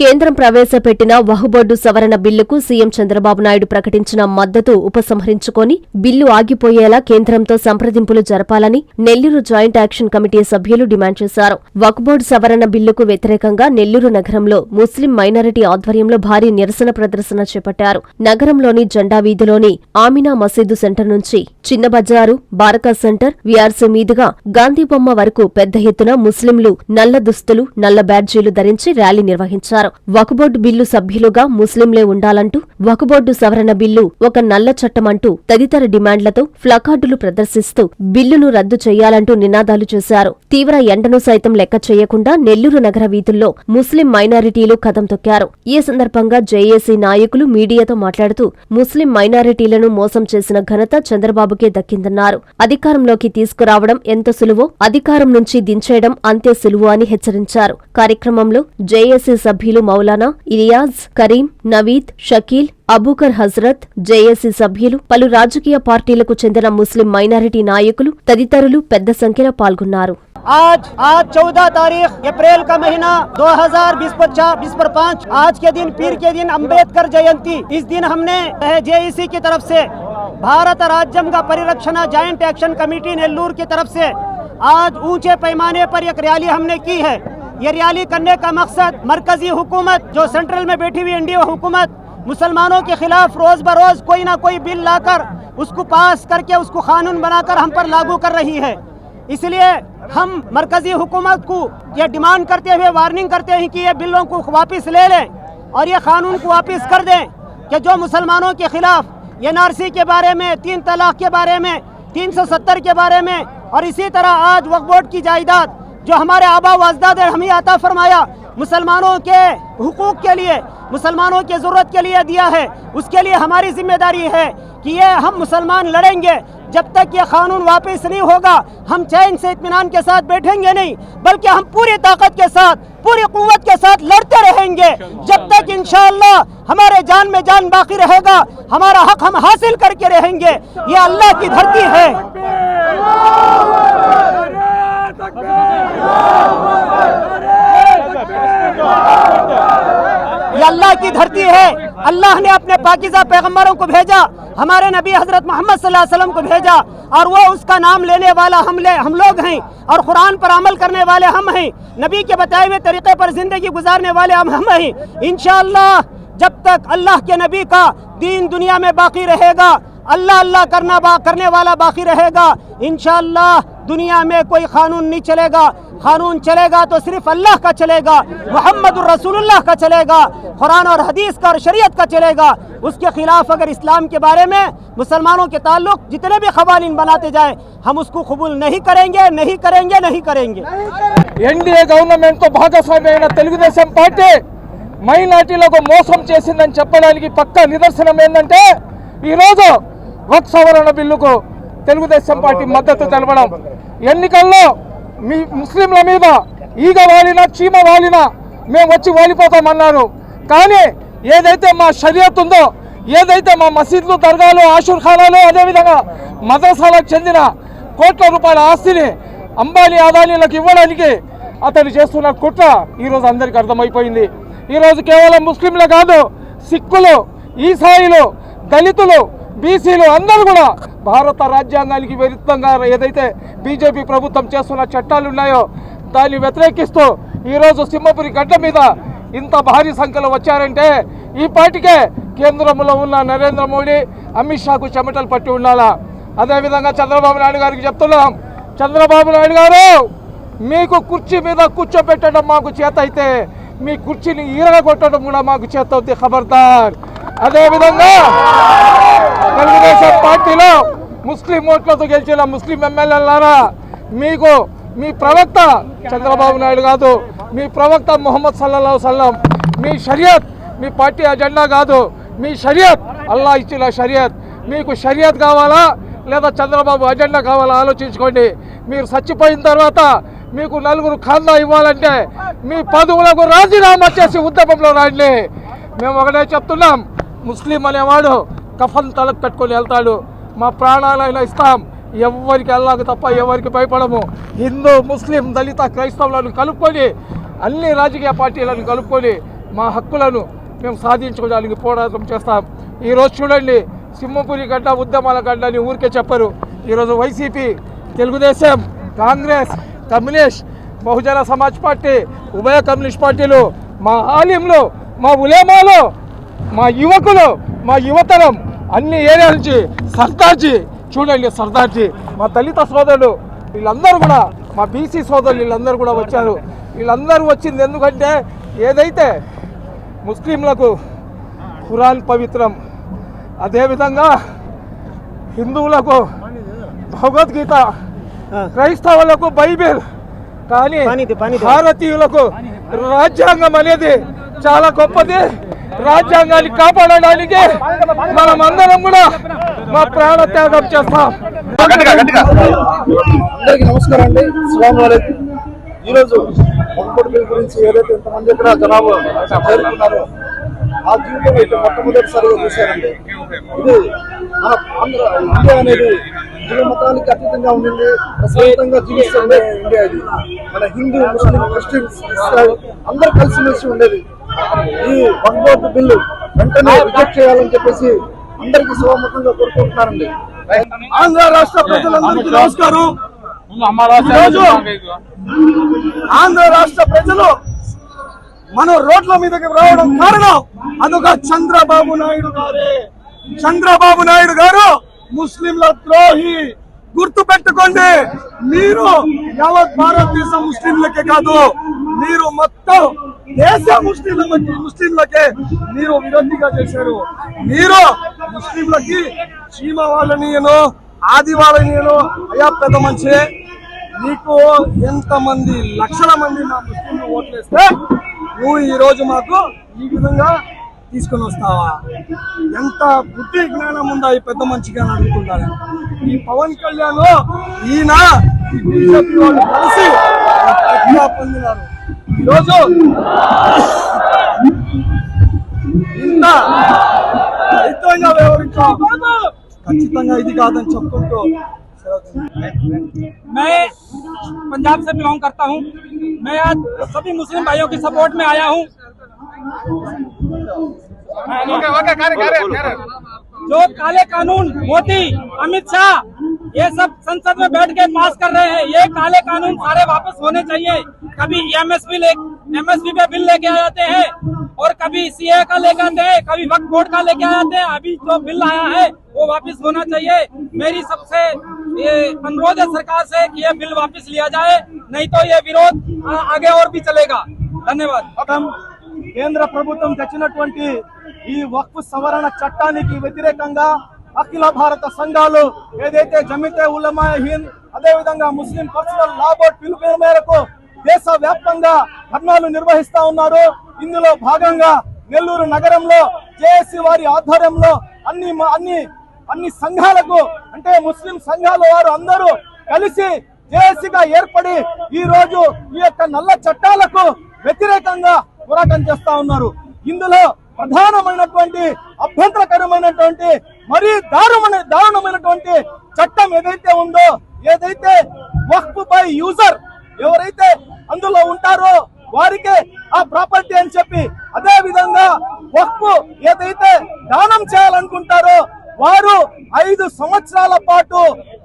కేంద్రం ప్రవేశపెట్టిన వహుబోర్డు సవరణ బిల్లుకు సీఎం చంద్రబాబు నాయుడు ప్రకటించిన మద్దతు ఉపసంహరించుకొని బిల్లు ఆగిపోయేలా కేంద్రంతో సంప్రదింపులు జరపాలని నెల్లూరు జాయింట్ యాక్షన్ కమిటీ సభ్యులు డిమాండ్ చేశారు. వక్ఫ్ సవరణ బిల్లుకు వ్యతిరేకంగా నెల్లూరు నగరంలో ముస్లిం మైనారిటీ ఆధ్వర్యంలో భారీ నిరసన ప్రదర్శన చేపట్టారు. నగరంలోని జెండా వీధిలోని ఆమినా మసీదు సెంటర్ నుంచి చిన్న బజారు, బారకా సెంటర్, విఆర్సీ మీదుగా గాంధీబొమ్మ వరకు పెద్ద ఎత్తున ముస్లింలు నల్ల దుస్తులు, నల్ల బ్యాడ్జీలు ధరించి ర్యాలీ నిర్వహించారు. వక్ఫ్ బిల్లు సభ్యులుగా ముస్లింలే ఉండాలంటూ, వక్ఫ్ సవరణ బిల్లు ఒక నల్ల చట్టమంటూ తదితర డిమాండ్లతో ప్లకార్డులు ప్రదర్శిస్తూ బిల్లును రద్దు చేయాలంటూ నినాదాలు చేశారు. తీవ్ర ఎండను సైతం లెక్క చేయకుండా నెల్లూరు నగర వీధుల్లో ముస్లిం మైనారిటీలు కదం తొక్కారు. ఈ సందర్భంగా జేఏసీ నాయకులు మీడియాతో మాట్లాడుతూ ముస్లిం మైనారిటీలను మోసం చేసిన ఘనత చంద్రబాబుకే దక్కిందన్నారు. అధికారంలోకి తీసుకురావడం ఎంత సులువో అధికారం నుంచి దించేయడం అంతే సులువు అని హెచ్చరించారు. కార్యక్రమంలో జేఏసీ సభ్యులు మౌలానా, ఇలియాజ్, కరీం, నవీద్, షకీల్, అబూకర్ హజరత్, జేఏసీ సభ్యులు, పలు రాజకీయ పార్టీలకు చెందిన ముస్లిం మైనారిటీ నాయకులు తదితరులు పెద్ద సంఖ్యలో పాల్గొన్నారు. आज 14 तारीख अप्रैल का महीना 2024-25 आज के दिन पीर के दिन अम्बेडकर जयंती। इस दिन हमने जेईसी की तरफ से भारत राज्यम का परिरक्षण जॉइंट एक्शन कमेटी नेल्लूर की तरफ से आज ऊंचे पैमाने पर एक रैली हमने की है। ये रैली करने का मकसद मरकजी हुकूमत, जो सेंट्रल में बैठी हुई एनडीए हुकूमत मुसलमानों के खिलाफ रोज बरोज कोई ना कोई बिल लाकर उसको पास करके उसको कानून बनाकर हम पर लागू कर रही है। इसलिए हम मरकजी हुकूमत को ये डिमांड करते हुए वार्निंग करते हैं कि ये बिलों को वापस ले लें और ये कानून को वापस कर दें कि जो मुसलमानों के खिलाफ एनआरसी के बारे में, 3 तलाक के बारे में, 370 के बारे में और इसी तरह आज वक्फ बोर्ड की जायदाद जो हमारे आबा व अजदाद ने हमें अता फरमाया, मुसलमानों के हुकूक के लिए, मुसलमानों की ज़रूरत के लिए दिया है, उसके लिए हमारी जिम्मेदारी है कि ये हम मुसलमान लड़ेंगे। जब तक ये कानून वापस नहीं होगा हम चैन से इत्मीनान के साथ बैठेंगे नहीं, बल्कि हम पूरी ताकत के साथ, पूरी कुव्वत के साथ लड़ते रहेंगे जब तक इंशाअल्लाह हमारे जान में जान बाकी रहेगा, हमारा हक हम हासिल करके रहेंगे। ये अल्लाह की धरती है, ये अल्लाह की धरती है। अल्लाह ने अपने पाकीज़ा पैगंबरों को भेजा, हमारे नबी हजरत मोहम्मद सल्लल्लाहु अलैहि वसल्लम को भेजा और वो उसका नाम लेने वाला हम लोग हैं और कुरान पर अमल करने वाले हम हैं, नबी के बताए हुए तरीके पर जिंदगी गुजारने वाले हम हैं। इंशाअल्लाह जब तक अल्लाह के नबी का दीन दुनिया में बाकी रहेगा, अल्लाह अल्लाह करने वाला बाकी रहेगा, इंशाअल्लाह दुनिया में कोई कानून नहीं चलेगा। कानून चलेगा तो सिर्फ अल्लाह का चलेगा, मुहम्मदुर रसूलुल्लाह का चलेगा, कुरान और हदीस का और शरीयत का चलेगा। उसके खिलाफ अगर इस्लाम के बारे में मुसलमानों के ताल्लुक जितने भी क़वानीन बनाते जाए हम उसको कबूल नहीं करेंगे, नहीं करेंगे, नहीं करेंगे। एनडीए गवर्नमेंट तो భాగస్వామ్యమైన తెలుగుదేశం పార్టీ మైనారిటీలకు మోసం చేసిందని చెప్పడానికి పక్కా నిదర్శనం ఏంటంటే ఈ రోజు వక్ఫ్ సవరణ బిల్లుకు తెలుగుదేశం పార్టీ మద్దతు తెలపడం. ఎన్నికల్లో మీ ముస్లింల మీద ఈగ వాలినా చీమ వాలినా మేము వచ్చి ఓడిపోతామన్నారు. కానీ ఏదైతే మా షరియత్ ఉందో, ఏదైతే మా మసీదులు, దర్గాలు, ఆషూర్ ఖానాలు, అదేవిధంగా మదరసాలకు చెందిన కోట్ల రూపాయల ఆస్తిని అంబానీ అదానీలకు ఇవ్వడానికి అతను చేస్తున్న కుట్ర ఈరోజు అందరికీ అర్థమైపోయింది. ఈరోజు కేవలం ముస్లింలే కాదు, సిక్కులు, ఈసాయిలు, దళితులు, బీసీలు అందరూ కూడా భారత రాజ్యాంగానికి విరుద్ధంగా ఏదైతే బీజేపీ ప్రభుత్వం చేస్తున్న చట్టాలు ఉన్నాయో దాన్ని వ్యతిరేకిస్తూ ఈరోజు సింహపురి గడ్డ మీద ఇంత భారీ సంఖ్యలో వచ్చారంటే ఈ పార్టీకే కేంద్రంలో ఉన్న నరేంద్ర మోడీ, అమిత్ షాకు చెమటలు పట్టి ఉండాలా. అదేవిధంగా చంద్రబాబు నాయుడు గారికి చెప్తున్నాం, చంద్రబాబు నాయుడు గారు మీకు కుర్చీ మీద కూర్చోబెట్టడం మాకు చేత అయితే మీ కుర్చీని ఈరగొట్టడం కూడా మాకు చేత అవుతుంది, ఖబర్దార్. అదేవిధంగా తెలుగుదేశం పార్టీలో ముస్లిం ఓట్లతో గెలిచిన ముస్లిం ఎమ్మెల్యేలారా, మీకు మీ ప్రవక్త చంద్రబాబు నాయుడు కాదు, మీ ప్రవక్త ముహమ్మద్ సల్లల్లాహు అలైహి వసల్లం, మీ షరియత్ మీ పార్టీ అజెండా కాదు, మీ షరియత్ అల్లాహ్ ఇచ్చిన షరియత్. మీకు షరియత్ కావాలా లేదా చంద్రబాబు అజెండా కావాలా ఆలోచించుకోండి. మీరు చచ్చిపోయిన తర్వాత మీకు నలుగురు ఖాందా ఇవ్వాలంటే మీ పదవులకు రాజీనామా చేసి ఉద్యమంలో రాండి. మేము ఒకటే చెప్తున్నాం, ముస్లిం అనేవాడు కఫన్ తలకు కట్టుకొని వెళ్తాడు, మా ప్రాణాలైనా ఇస్తాం, ఎవరికి అల్లాహకు తప్ప ఎవరికి భయపడము. హిందూ, ముస్లిం, దళిత, క్రైస్తవులను కలుపుకొని అన్ని రాజకీయ పార్టీలను కలుపుకొని మా హక్కులను మేము సాధించుకోవడానికి పోరాటం చేస్తాం. ఈరోజు చూడండి, సింహపురి గడ్డ ఉద్యమాల గడ్డ అని ఊరికే చెప్పరు. ఈరోజు YCP, Telugu Desam, Congress, communist, Bahujan Samaj party, ఉభయ కమ్యూనిస్ట్ పార్టీలు, మా ఆలింలు, మా ఉలేమాలు, మా యువకులు, మా యువతరం అన్ని ఏరియా నుంచి సర్దార్జీ చూడండి, సర్దార్జీ, మా దళిత సోదరులు వీళ్ళందరూ కూడా, మా బీసీ సోదరులు వీళ్ళందరూ కూడా వచ్చారు. వీళ్ళందరూ వచ్చింది ఎందుకంటే ఏదైతే ముస్లింలకు ఖురాన్ పవిత్రం, అదేవిధంగా హిందువులకు భగవద్గీత, క్రైస్తవులకు బైబిల్, కానీ భారతీయులకు రాజ్యాంగం అనేది చాలా గొప్పది. రాజ్యాంగాన్ని కాపాడడానికి మనం అందరం కూడా మా ప్రాణ త్యాగం చేస్తాం. అందరికీ నమస్కారం అండి. అస్సలాము అలైకుం. ఈరోజు వక్ఫ్ బిల్ గురించి ఏదైతే ఇంతమంది ఇక్కడ జనాభా చేరుకున్నారో ఆ జీవితం అయితే మొట్టమొదటిసారిగా చూశారండి. ఇది మన ఇండియా అనేది హిందూ మతానికి అతీతంగా ఉండింది, ప్రశాంతంగా జీవిస్తుండే ఇండియా ఇది. మన హిందూ, ముస్లిం, క్రిస్టియన్స్, ఇస్రాయల్ అందరూ కలిసిమెలిసి ఉండేది. ఈ వక్ఫ్ బిల్లు వెంటనే రిజెక్ట్ చేయాలని చెప్పేసి అందరికీ సహమతంగా కోరుకుంటున్నారండి. ఆంధ్ర రాష్ట్ర ప్రజలందరికీ నమస్కారం. ఆంధ్ర రాష్ట్ర ప్రజలు మనం రోడ్ల మీదకి రావడం కారణం అదొక చంద్రబాబు నాయుడు గారే. చంద్రబాబు నాయుడు గారు ముస్లింల ద్రోహి. గుర్తు పెట్టుకోండి, మీరు యావత్ భారతదేశ ముస్లింలకే కాదు, మీరు మొత్తం దేశ ముస్లింలకే మీరు విరోధిగా చేశారు. మీరు ముస్లింలకి చీమ వాళ్ళని ఆది వాళ్ళని అయ్యా పెద్ద మంచి, నీకు ఎంతమంది లక్షల మంది నా ముస్లింలు ఓట్లేస్తే నువ్వు ఈ రోజు మాకు ఈ విధంగా తీసుకొని వస్తావా? ఎంత బుద్ధి జ్ఞానం ఉందా ఈ పెద్ద మంచిగా అడుగుతున్నారు. ఈ పవన్ కళ్యాణ్ ఈయన బీజేపీ వాళ్ళు కలిసి పొందినారు. ఈరోజు ఇంత రైతంగా వ్యవహరించాం, ఖచ్చితంగా ఇది కాదని చెప్పుకుంటూ मैं पंजाब से बिलोंग करता हूं। मैं आज सभी मुस्लिम भाइयों की सपोर्ट में आया हूं। जो काले कानून मोदी, अमित शाह ये सब संसद में बैठ के पास कर रहे हैं, ये काले कानून सारे वापस होने चाहिए। कभी एमएसपी पे बिल लेके आ जाते हैं और कभी सीए का लेके आते हैं, कभी वक्फ बोर्ड का लेके आ जाते हैं। अभी जो बिल आया है वो वापस होना चाहिए। मेरी सबसे ये अनुरोध है सरकार से कि ये बिल वापस लिया जाए, नहीं तो ये विरोध आगे और भी चलेगा। धन्यवाद। కేంద్ర ప్రభుత్వం తెచ్చినటువంటి ఈ వక్ఫ్ సవరణ చట్టానికి వ్యతిరేకంగా అఖిల భారత సంఘాలు ఏదైతే జమితే ఉలమా హింద్, అదేవిధంగా ముస్లిం పర్సనల్ లా బోర్డ్ పిలుపు మేరకు దేశ వ్యాప్తంగా ధర్నాలు నిర్వహిస్తా ఉన్నారు. ఇందులో భాగంగా నెల్లూరు నగరంలో జేఏసీ వారి ఆధ్వర్యంలో అన్ని సంఘాలకు, అంటే ముస్లిం సంఘాల వారు అందరూ కలిసి జేఏసీగా ఏర్పడి ఈ రోజు ఈ యొక్క నల్ల చట్టాలకు వ్యతిరేకంగా పోరాటం చేస్తా ఉన్నారు. ఇందులో ప్రధానమైనటువంటి అభ్యంతరకరమైనటువంటి మరీ దారుణమైనటువంటి చట్టం ఏదైతే ఉందో, ఏదైతే వక్ఫ్ బై యూజర్ ఎవరైతే అందులో ఉంటారో వారికే ఆ ప్రాపర్టీ అని చెప్పి, అదే విధంగా వక్ఫ్ ఏదైతే దానం చేయాలనుకుంటారో వారు 5 సంవత్సరాల పాటు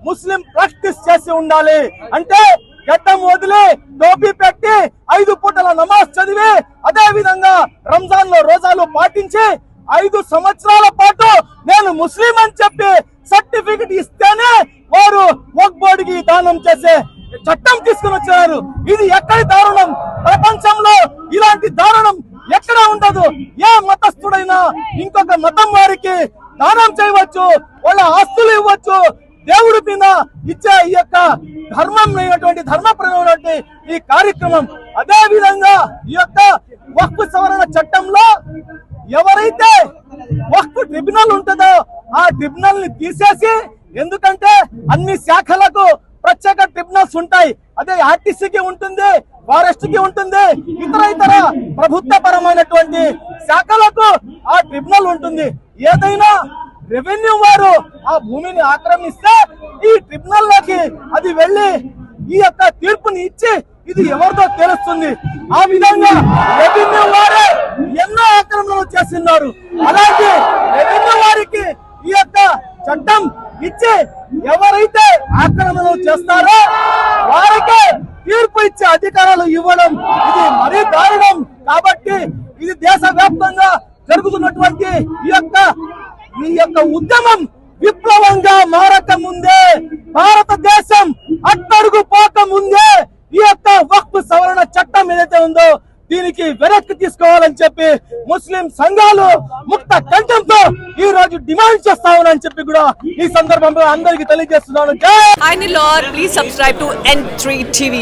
ముస్లిం ప్రాక్టీస్ చేసి ఉండాలి. అంటే గడ్డం వదిలి టోపీ పెట్టి 5 పూటల నమాజ్ చదివి, అదే విధంగా రంజాన్ లో రోజాలు పాటించి 5 సంవత్సరాల పాటు నేను ముస్లిం అని చెప్పి సర్టిఫికెట్ ఇస్తేనే వారు వక్ఫ్ బోర్డుకి దానం చేసే చట్టం తీసుకుని వచ్చారు. ఇది ఎక్కడి దారుణం? ప్రపంచంలో ఇలాంటి దారుణం ఎక్కడ ఉండదు. ఏ మతస్థుడైనా ఇంకొక మతం వారికి దానం చేయవచ్చు, వాళ్ళ ఆస్తులు ఇవ్వచ్చు. దేవుడి మీద ఇచ్చే ఈ యొక్క ధర్మప్రదమైనటువంటి ఈ కార్యక్రమం. అదే విధంగా ఈ యొక్క వక్ఫ్ సవరణ చట్టంలో ఎవరైతే వక్ఫ్ ట్రిబ్యునల్ ఉంటుందో ఆ ట్రిబ్యునల్ ని తీసేసి, ఎందుకంటే అన్ని శాఖలకు ప్రత్యేక ట్రిబ్యునల్స్ ఉంటాయి. అదే ఆర్టీసీకి ఉంటుంది, ఫారెస్ట్ కి ఉంటుంది, ఇతర ప్రభుత్వ పరమైనటువంటి శాఖలకు ఆ ట్రిబ్యునల్ ఉంటుంది. ఏదైనా రెవెన్యూ వారు ఆ భూమిని ఆక్రమిస్తే ఈ ట్రిబ్యునల్ లోకి అది వెళ్లి ఈ యొక్క తీర్పుని ఇచ్చి ఇది ఎవరితో తెలుస్తుంది. ఆ విధంగా రెవెన్యూ వారే ఎన్నో ఆక్రమణలు చేస్తున్నారు. అలాగే రెవెన్యూ వారికి ఈ యొక్క చట్టం ఇచ్చి ఎవరైతే ఆక్రమణలు చేస్తారో వారికే తీర్పు ఇచ్చే అధికారాలు ఇవ్వడం ఇది మరీ దారుణం. కాబట్టి ఇది దేశవ్యాప్తంగా జరుగుతున్నటువంటి ఈ యొక్క ఉద్యమం విప్లవంగా మారక ముందే, భారతదేశం అట్టడుగు పోక ముందే ఈ యొక్క వక్ఫ్ సవరణ చట్టం ఏదైతే ఉందో దీనికి వెనక్కి తీసుకోవాలని చెప్పి ముస్లిం సంఘాలు ముక్త కంఠంతో ఈ రోజు డిమాండ్ చేస్తామని చెప్పి కూడా ఈ సందర్భంలో అందరికీ తెలియజేస్తున్నాను. Hi Nilor, please subscribe to N3 TV.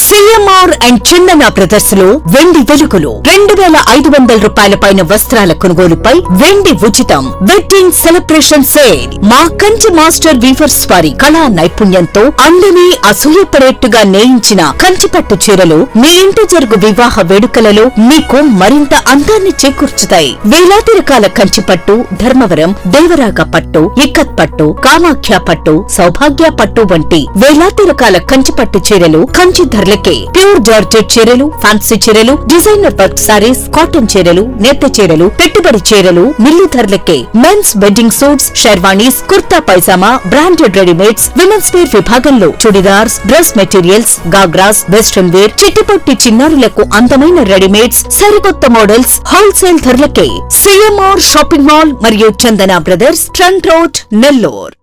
CMR and Chandana brothers లో వెండి వెలుగులు 2500 రూపాయల పైన వస్త్రాల కొనుగోలుపై వెండి ఉచితం. Wedding celebration sale. మా కంచి మాస్టర్ వీవర్స్ వారి కళా నైపుణ్యంతో అందరినీ అసూయపడేట్టుగా నేయించిన కంచిపట్టు చీరలు మీ ఇంటి జరుగు వివాహ వేడుకలలో మీకు మరింత అందాన్ని చేకూర్చుతాయి. వేలాది రకాల కంచిపట్టు, ధర్మవరం, దేవరాగ పట్టు, ఇక్కత్ పట్టు, కామాఖ్య పట్టు, సౌభాగ్య పట్టు వంటి వేలాది రకాల కంచిపట్టు చీరలు కంచి ధరలకే. ప్యూర్ జార్జెట్ చీరలు, ఫ్యాన్సీ చీరలు, డిజైనర్ వర్క్ సారీస్, కాటన్ చీరలు, నేత చీరలు, పెట్టుబడి చీరలు మిల్లు ధరలకే. Men's wedding suits, sherwanis, kurta pyjama, branded readymades, women's wear విభాగంలో chudidars, dress materials, ghagras, western wear, చిట్టుపట్టి చిన్నారులకు అందమైన రెడీమేడ్స్, సరికొత్త మోడల్స్ హోల్సేల్ ధరలకే. CMR షాపింగ్ మాల్ మరియు Chandana brothers, trunk road, Nellore.